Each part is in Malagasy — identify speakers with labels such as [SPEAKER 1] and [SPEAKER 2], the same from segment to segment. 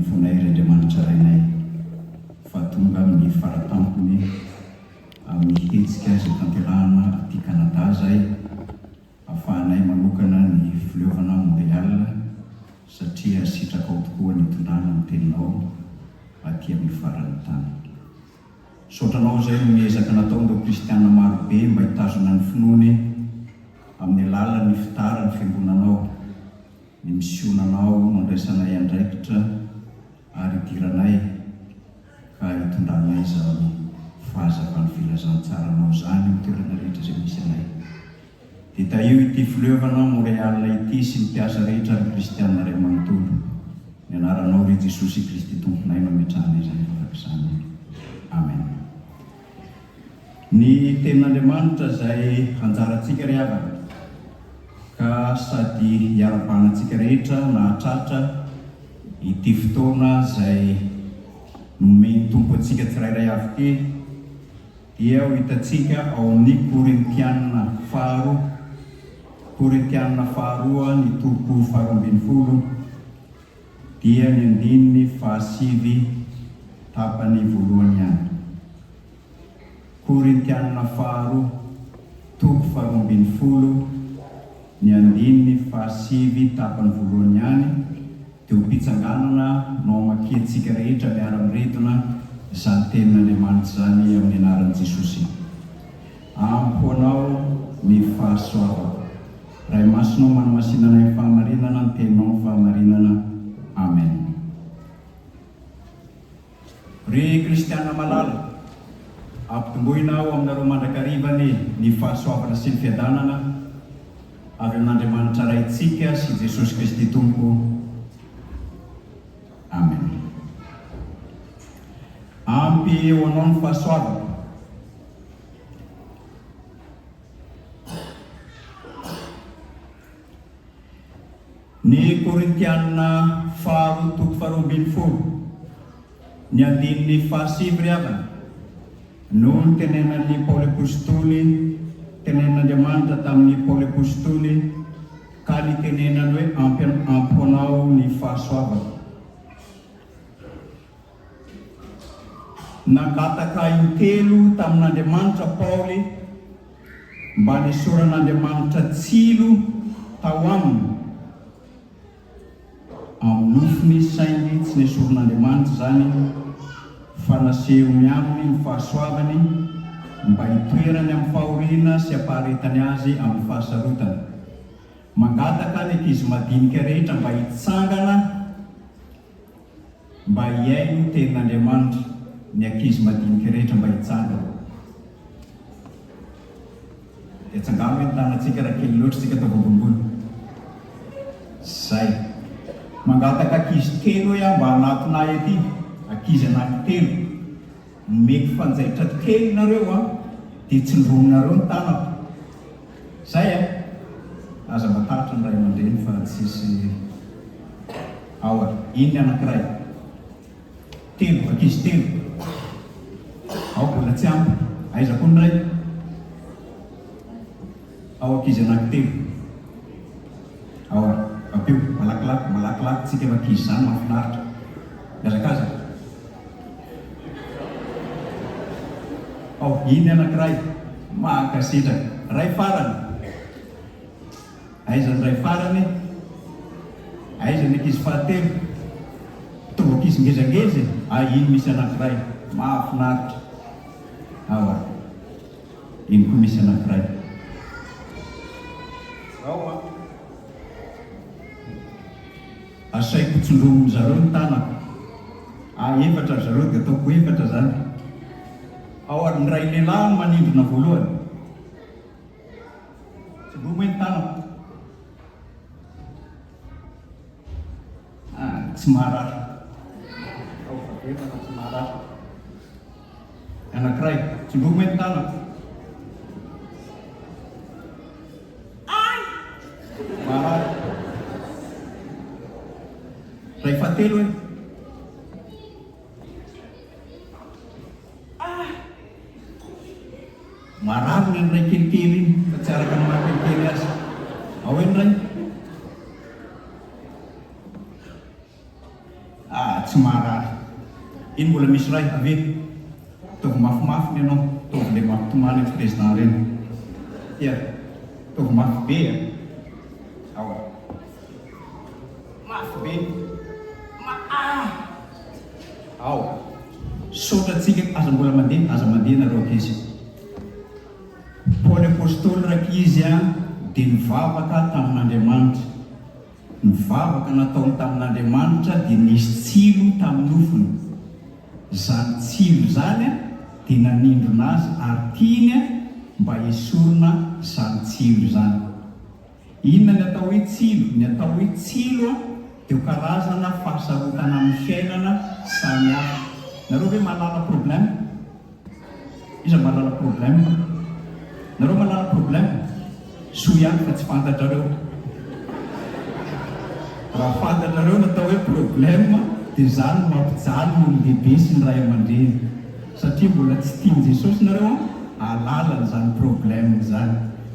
[SPEAKER 1] fonay Andriamanitra rainay fa tonga amin'ny faratampony amin'ny hetsika izay tanterahana aty Kanada zay ahafahanay manokana ny fileovana Montréal satria sitraka ao tokoa ny tondrana ny teninao aty amin'ny farany tany. Sotranao zay no miezaka nataon'ireo kristiana marobe mba hitazona ny finoany amin'ny alalan'ny fitara ny fiangonanao, ny misionanao mandraisanay andraikitra ary idiranay ka hitondranay izao fahazavan'ny filazantsaranao zany amin'ny toerana rehetra izay misy anay. Dia taio ity fileovana Montréal ity sy ny mpiasa rehetra ny kristiana ray manontolo, ny anaranao ry Jesosy Kristy tomponay mametrahana izany farak'izany. Amen. Ny tenin'Andriamanitra izay anjarantsika ry havana ka sady hiara-banantsika rehetra nahatratra ity fotoana izay nomeny tompo antsika tsirairay avy kely dia ho hitantsika ao amin'ny Korintianina faharoa ny toko 12 dia ny andininy fahasivy tapany voalohany ihany. Korintianina faharoa toko 12 ny andininy fahasivy tapany voalohany ihany dia ho mpitsanganana no amakiantsika rehetra miara-miredona izany tenin'Andriamanitra zany amin'ny anaran'i Jesosy. Ampy anao ny fahasoavana. Ray masonao manamasinana ny fahamarinana, ny teninao ny fahamarinana. Amen. Ry kristiana malala, ampitomboinao aminareo mandrakarivany ny fahasoavana sy ny fiadanana avy amin'Andriamanitra raintsika sy Jesosy Kristy Tompo. Amen. Ampy eo anao ny fahasoavana. Ny Korintianina faharoa toko 12 ny andininy fahasivy ry havana no ny tenenan'ny Paoly Apôstoly, tenen'Andriamanitra tamin'ny Paoly Apôstoly ka ny tenenany hoe ampy anao ny fahasoavana. Nangataka intelo tamin'Andriamanitra Paoly mba nisoran'Andriamanitra tsilo tao aminy. Amin'ny nofiny saingy tsy nesoron'Andriamanitra zany fa nasehony aminy ny fahasoavany mba hitoerany amin'ny fahoriana sy hampaharetany azy amin'ny fahasarotana. Mangataka ny ankizy madinika rehetra mba hitsangana mba hiaino tenin'Andriamanitra. Ny ankizy madinika rehetra mba hitsangana. Dia tsangano hoe tanantsika raha kely loatra tsika atao bambony. Zay. Mangataka ankizy telo hoe mba hanatonay aty, ankizy anankitelo. Mety fanjaitra kely nareo dia tsindrominareo ny tanako. Zay aza matatra ny ray aman-dreny fa tsisy aotra. Iny anankiray. Telo, ankizy telo. Ao mbola tsy ampy. Aiza koa ny ray? Ao ankizy anankitelo. Ao apio, malakilaky tsika ankizy zany mahafinaritra. Miazakazaka. Ao, iny anankiray. Mahakasitraka. Ray farany. Aiza ny ray farany? Aiza ny ankizy fahatelo? Tonga ankizy ngezangeza. Iny misy anankiray. Mahafinaritra. Ao iny koa misy anankiray. Ao asaiko tsindromin'ny zareo ny tanako. Efatra zareo dia ataoko efatra zany. Ao ary ny ray lehilahy manindrona voalohany. Tsindromo ny tanako. Tsy maharatra. Ao efatra tsy maharatra. Anankiray, tsindromo ny tanako. Maharatra. Ray fahatelo hoe. Mararo ny ray kelikely iny fa tsy araka ny maha-kelikely azy. Ao ny ray. tsy maharary. Iny mbola misy ray ave tovy mafimafy ny ianao, tovy le mampitomany ny président reny. Ia, tovy mafy be ao. Mafy be. Ao. Sotratsika aza mbola mandeha, aza mandeha nareo ankizy. Paoly apôstôly raiky izy dia nivavaka tamin'Andriamanitra. Nivavaka nataony tamin'Andriamanitra dia nisy tsilo tamin'ny nofony. Zany tsilo zany dia nanindrona azy ary tiany mba esorina zany tsilo zany. Inona ny atao hoe tsilo? Ny atao hoe tsilo dia karazana fahasarotana amin'ny fiainana samihafa. Nareo ve mahalala problème? Iza mahalala problème? Nareo mahalala problème? So ihany fa tsy fantatrareo. Raha fantatrareo natao hoe problème dia zany mampijaly ny lehibe sy ny ray aman-dreny. Satria mbola tsy tiany Jesosy nareo halala n'izany problème zany.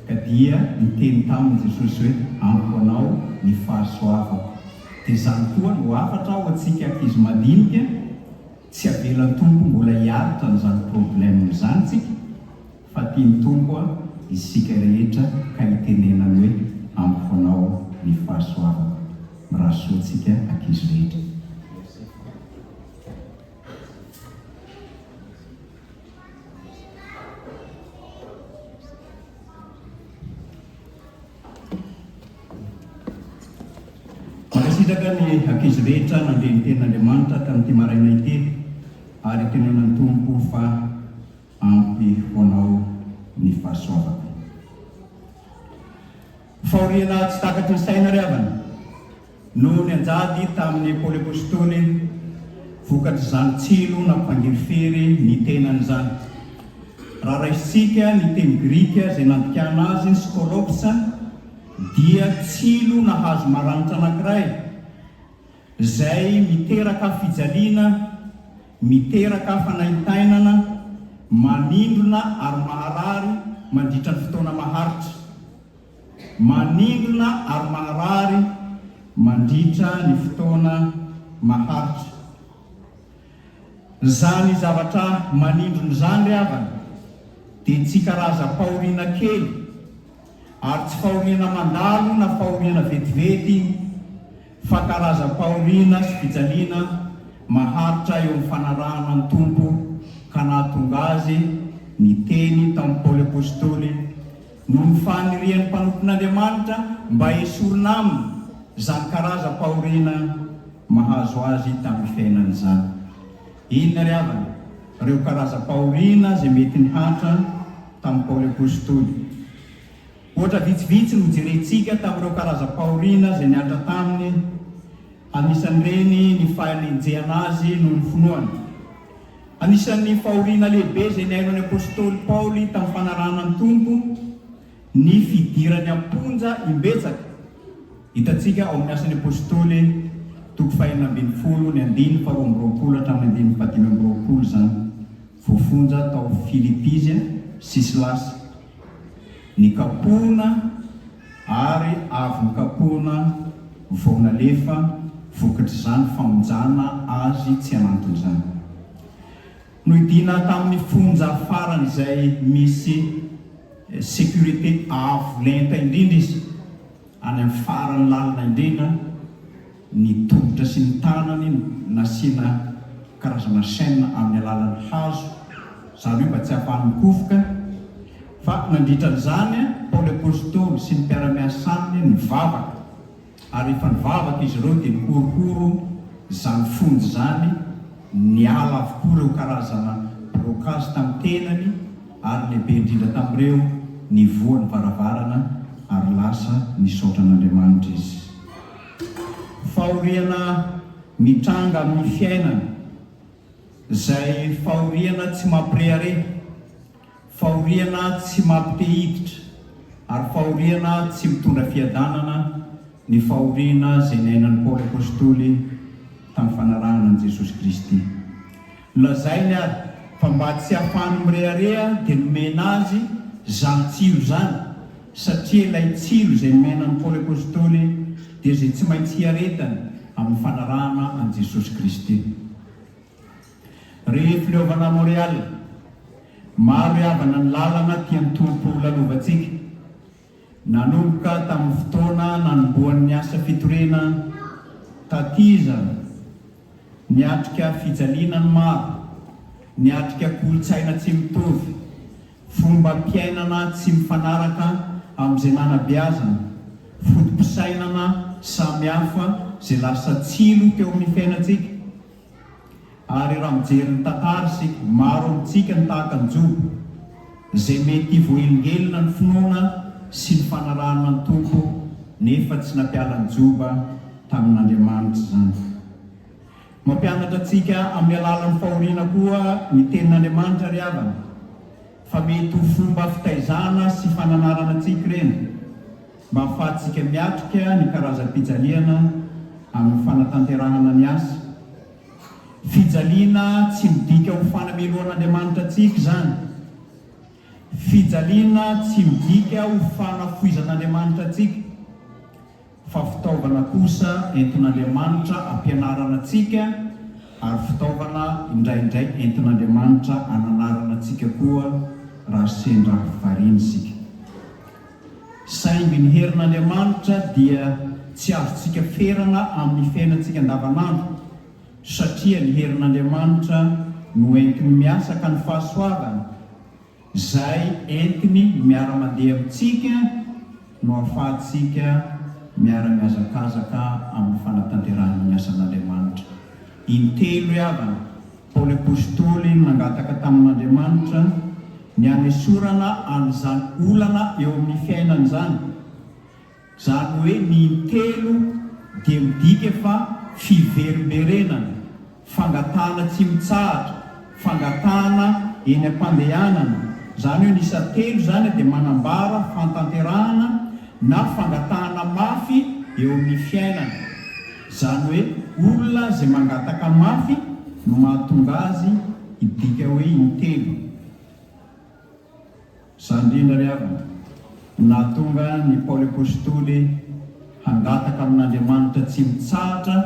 [SPEAKER 1] Ka dia niteny tamin'i Jesosy hoe ampiko anao ny fahasoavako. Dia zany koa no hafatra ao antsika ankizy madinika tsy avelan'ny tompo mbola hiaritra n'izany problème zany tsika, fa tiany tompo isika rehetra ka hitenenany hoe ampiko anao ny fahasoavako. Mirasoantsika ankizy rehetra. Mankasitraka ny ankizy rehetra nandeha ny tenin'Andriamanitra tamin'ity maraina ity ary tenenan'ny tompo fa ampy ho ny fahasoavako. Fahoriana tsy takatry ny saina ry havana no ny anjady tamin'ny Paoly apôstôly vokatry zany tsilo nampangirifery ny tenany zany. Raha raisitsika ny teny grika izay nandikana azy ny skolopsa dia tsilo nahazo maranitra anankiray izay miteraka fijaliana, miteraka fanahintainana, manindrona ary maharary mandritra ny fotoana maharitra. Manindrona ary maharary mandritra ny fotoana maharitra. Zany zavatra manindrona zany ry havana dia tsy karaza fahoriana kely ary tsy fahoriana mandalo na fahoriana vetivety, fa karaza fahoriana sy fijaliana maharitra eo amin'ny fanarahana ny tompo ka nahatonga azy ny teny tamin'ny Paoly apôstôly no ny fanirian'ny mpanompon'Andriamanitra mba esorina aminy zany karaza fahoriana mahazo azy tamin'ny fiainany zany. Inona ry havana? Reo karaza fahoriana izay mety nihatra tamin'ny Paoly apôstôly. Ohatra vitsivitsy no jerentsika tamin'ireo karaza fahoriana izay niatra taminy, anisan'ireny ny fahanenjehana azy no ny finoany. Anisan'ny fahoriana lehibe izay niain'ny apôstôly Paoly tamin'ny fanarahana ny tompo ny fidirany amponja imbetsaka. Hitantsika ao amin'ny asan'ny apôstôly toko 2:20 hatramin'ny 5:20 zany. Voafonja tao Filipizia sy Silasy. Ny kapoana ary avy nikapoana vao nalefa vokatry zany famonjana azy tsy anantony zany. No idina tamin'ny fonja farany izay misy sécurité avo lenta indrindra izy, any amin'ny farany lalina indrindra, ny tongotra sy ny tanany nasiana karazana chaîne amin'ny alalan'ny hazo, zany hoe mba tsy hahafahany mikofoka. Fa nandritra an'izany Paoly apôstôly sy ny mpiara-miasa aminy nivavaka, ary efa nivavaka izy ireo dia nikorokoro zany fonjy zany, niala avokoa ireo karazana blokazy tamin'ny tenany ary lehibe indrindra tamin'ireo nivoa ny varavarana ary lasa nisaotra an'Andriamanitra izy. Fahoriana mitranga amin'ny fiainana izay fahoriana tsy mampirehare, fahoriana tsy mampite-hiditra ary fahoriana tsy mitondra fiadanana, ny fahoriana izay niainan'ny Paoly apôstôly tamin'ny fanarahana an'i Jesosy Kristy. Lazainy ary fa mba tsy hahafahany mireharea dia nomena azy zany tsilo zany, satria ilay tsilo izay nomenan'ny Paoly apôstôly dia izay tsy maintsy hiaretana amin'ny fanarahana an Jesosy Kristy. Ry fileovana Montréal, maro havana ny lalana tian'ny tompo lalovantsika. Nanomboka tamin'ny fotoana nanomboan'ny asa fitorena tatiza, niatrika fijaliana ny maro, niatrika kolotsaina tsy mitovy, fomba mpiainana tsy mifanaraka amin'izay nanabeazana, fotom-pisainana samihafa izay lasa tsilo teo amin'ny fiainantsika. Ary raha mijery ny tantara isika, maro amintsika ny tahaka ny jobo izay mety voahelingelina ny finoana sy ny fanarahana ny tompo, nefa tsy nampiala ny joba tamin'Andriamanitra izany. Mampianatra antsika amin'ny alalan'ny fahoriana koa ny tenin'Andriamanitra ry havana, fa mety ho fomba fitaizana sy fananarana antsika ireny mba ahafahantsika miatrika ny karazam-pijaliana amin'ny fanatanterahana ny asa. Fijaliana tsy midika ho fanameloan'Andriamanitra antsika izany. Fijaliana tsy midika ho fanafoizan'Andriamanitra antsika, fa fitaovana kosa entin'Andriamanitra ampianarana antsika, ary fitaovana indraindray entin'Andriamanitra ananarana antsika koa raha sendra variana isika. Saingy ny herin'Andriamanitra dia tsy azontsika ferana amin'ny fiainantsika andavanandro, satria ny herin'Andriamanitra no entiny miasa ka ny fahasoavana, izay entiny miara-mandeha amintsika no ahafahantsika miara-miazakazaka amin'ny fanatanterahana ny asan'Andriamanitra. Intelo havana, Paoly apôstôly nangataka tamin'Andriamanitra ny hanesorana an'izany olana eo amin'ny fiainana izany. Izany hoe ny intelo dia midika fa fiverimberenana, fangatahana tsy mitsahatra, fangatahana eny am-pandehanana. Izany hoe ny isa telo izany dia manambara fantanterahana na fangatahana mafy eo amin'ny fiainana. Izany hoe olona izay mangataka mafy no mahatonga azy idika hoe intelo. Izany indrindra ry havana, nahatonga ny Paoly apôstôly hangataka amin'Andriamanitra tsy mitsahatra,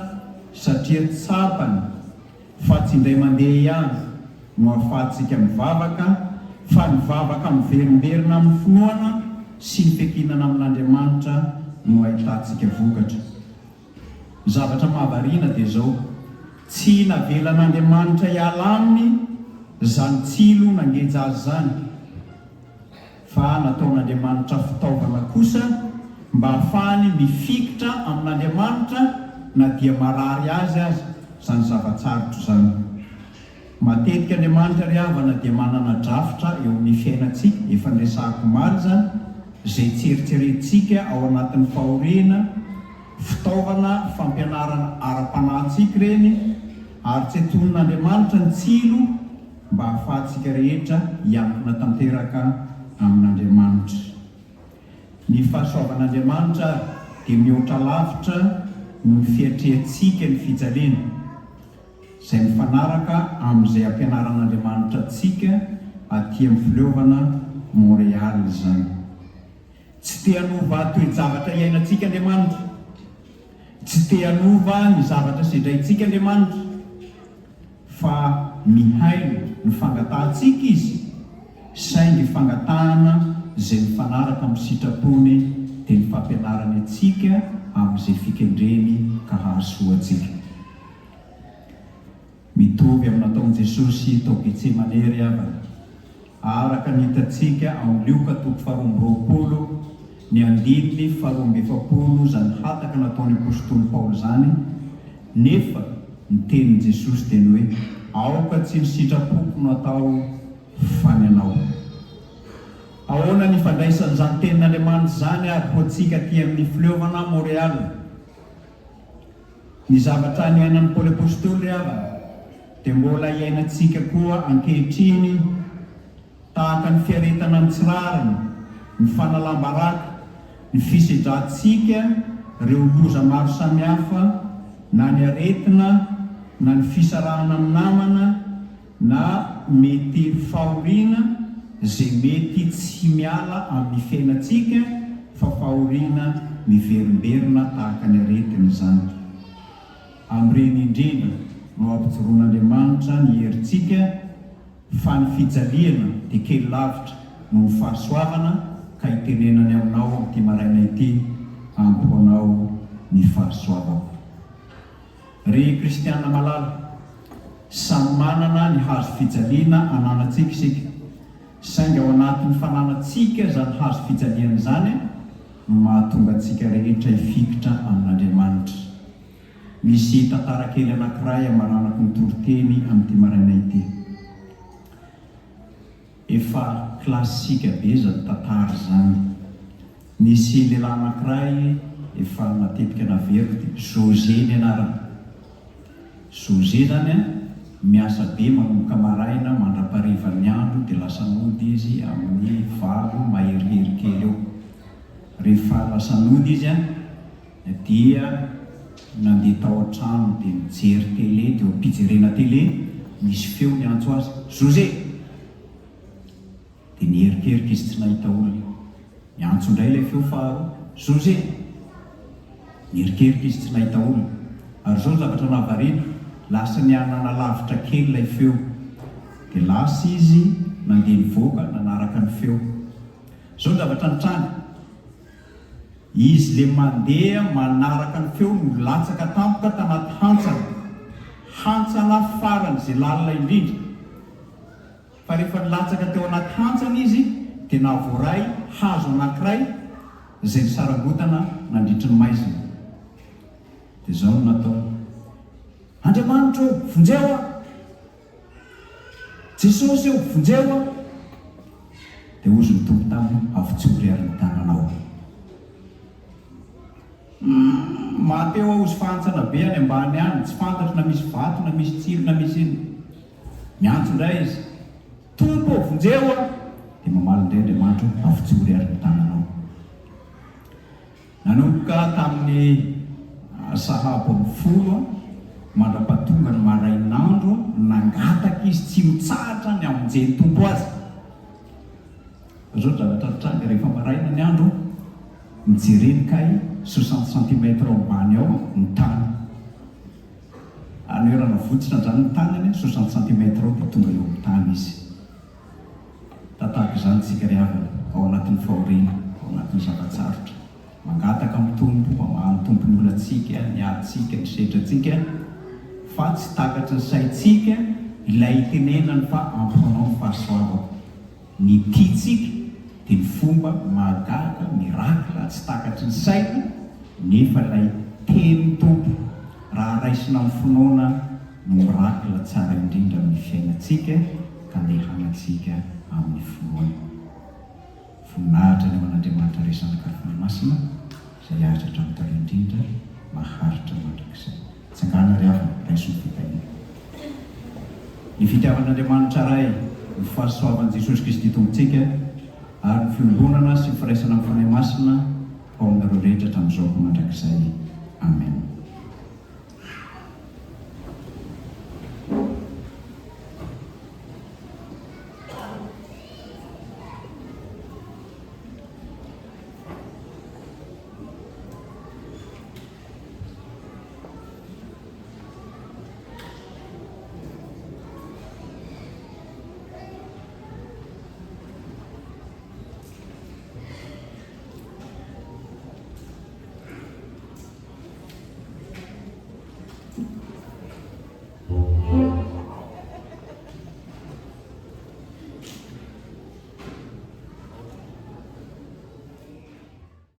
[SPEAKER 1] satria tsapany fa tsy indray mandeha ihany no ahafahantsika mivavaka, fa mivavaka miverimberina amin'ny finoana sy ny fiakinana amin'Andriamanitra no ahitantsika vokatra. Zavatra mahavariana dia izao, tsy navelan'Andriamanitra hiala aminy izany tsilo nangeja azy izany, fa nataon'Andriamanitra fitaovana kosa mba ahafahany mifikitra amin'Andriamanitra na dia marary azy. Izany zavatsarotra izany. Matetika Andriamanitra ry havana dia manana drafitra eo amin'ny fiainantsika, efa niresahako maro izany, izay tseritserentsika ao anatin'ny fahoriana, fitaovana fampianarana ara-panahintsika ireny, ary tsy anton'Andriamanitra ny tsilo mba ahafahantsika rehetra hiankina tanteraka amin'Andriamanitra. Ny fahasoavan'Andriamanitra dia mihoatra lavitra no ny fiatrehantsika ny fijaliana, izay mifanaraka amin'izay ampianaran'Andriamanitra antsika aty amin'ny fileovana Montréal izany. Tsy te hanova toe-javatra iainantsika Andriamanitra, tsy te hanova ny zavatra sedraintsika Andriamanitra, fa mihaino ny fangatahantsika izy, saingy fangatahana izay mifanaraka amin'ny sitrapony dia ny fampianarany antsika amin'izay fikendreny ka hahasoa antsika. Mitovy amin'ny nataon'i Jesosy tao Getsemane ry havana, araka ny hitantsika ao amin'ny Luka 12:20, ny andininy 12:20 izany hataka nataon'ny apôstôly Paoly izany, nefa ny tenin'i Jesosy dia ny hoe aoka tsy ny sitrapoko no atao fa ny anao. Ahoana ny fandraisan'izany tenin'Andriamanitra izany ary ho antsika aty amin'ny fileovana Montréal? Ny zavatra ny ainan'ny Paoly apôstôly ry havana dia mbola iainantsika koa ankehitriny, tahaka ny fiaretana ny tsirariny, ny fanalambaraka, ny fisedrantsika ireo loza maro samihafa, na ny aretina, na ny fisarahana amin'ny namana, na mety fahoriana izay mety tsy miala amin'ny fiainantsika, fa fahoriana miverimberina tahaka ny aretina izany. amin'ireny indrindra no ampijoroan'Andriamanitra ny herintsika fa ny fijaliana dia kely lavitra no ny fahasoavana ka hitenenany aminao amin'ity maraina ity ampy anao ny fahasoavako. Ry kristianina malala, samy manana ny hazo fijaliana ananantsika isika, saingy ao anatin'ny fananantsika izany hazo fijaliana izany no mahatonga antsika rehetra hifikitra amin'Andriamanitra. Misy tantara kely anankiray amaranako ny toroteny amin'ity maraina ity. Efa klasika be zany tantara zany. Nisy lehilahy anankiray efa matetika naveriko dia José ny anarany. José zany miasa be manomboka maraina mandrapariva ny andro dia lasa mody izy amin'ny 8 maherihery kely eo. Rehefa lasa mody izy dia nandeha tao an-trano dia mijery télé, dia ampijerena télé misy feo miantso azy, José. Dia niherikerika izy tsy nahita olona. Miantso indray ilay feo faharoa, José. Niherikerika izy tsy nahita olona. Ary zao ny zavatra nahavariana, lasa nianana lavitra kely ilay feo. Dia lasa izy nandeha nivoaka nanaraka ny feo. Zao ny zavatra nitranga. Izy le mandeha manaraka ny feo no latsaka tampoka tanaty hantsana farany izay lalina indrindra. Fa rehefa nilatsaka teo anaty hantsana izy dia nahavoray hazo anankiray izay nisarangotana nandritry ny maizina. Dia zao no natao, Andriamanitra eo, vonjeo aho! Jesosy eo, vonjeo aho! Dia ozy ny tompo taminy, avotsory ary ny tananao. Mateo aho ozy fahantsana be any ambany any, tsy fantatro na misy vato na misy tsilo na misy iny. Miantso indray izy, tompo vonjeo aho! Dia mamaly indray Andriamanitra, avotsory ary ny tananao. Nanomboka tamin'ny sahabo 10 mandra-pahatonga ny marainandro nangataka izy tsy mitsahatra ny amonjeny tompo azy. Zao zavatra tranga rehefa maraina ny andro, mijereny kay 60 cm ambany ao ny tany. Anerana votsitra zany ny tanany 60 cm ao dia tonga eo amin'ny tany izy. Tahaka izany tsika ry havana ao anatin'ny fahoriana, ao anatin'ny zavatsarotra. Mangataka amin'ny tompo, mamaly tompo ny olantsika, ny aditsika, ny sedratsika, fa tsy takatra ny saitsika ilay tenenany fa amponao ny fahasoavako. Ny tiatsika dia ny fomba mahagaga, mirakla, tsy takatra ny saina, nefa ilay teny tompo raha raisina amin'ny finoana no mirakla tsara indrindra amin'ny fiainantsika ka andehanantsika amin'ny finoana. Voninahitra ny ao an'Andriamanitra resana karifana masina izay ahitra hatramin'ny indrindra maharitra mandrakizay. Tsangana ry havana, raiso ny fitahiana. Ny fitiavan'Andriamanitra ray, ny fahasoavan'i Jesosy Kristy tompontsika ary ny fiangonana sy ny firaisana amin'ny fanahy masina ao aminareo rehetra hatramin'izao mandrakizay. Amen.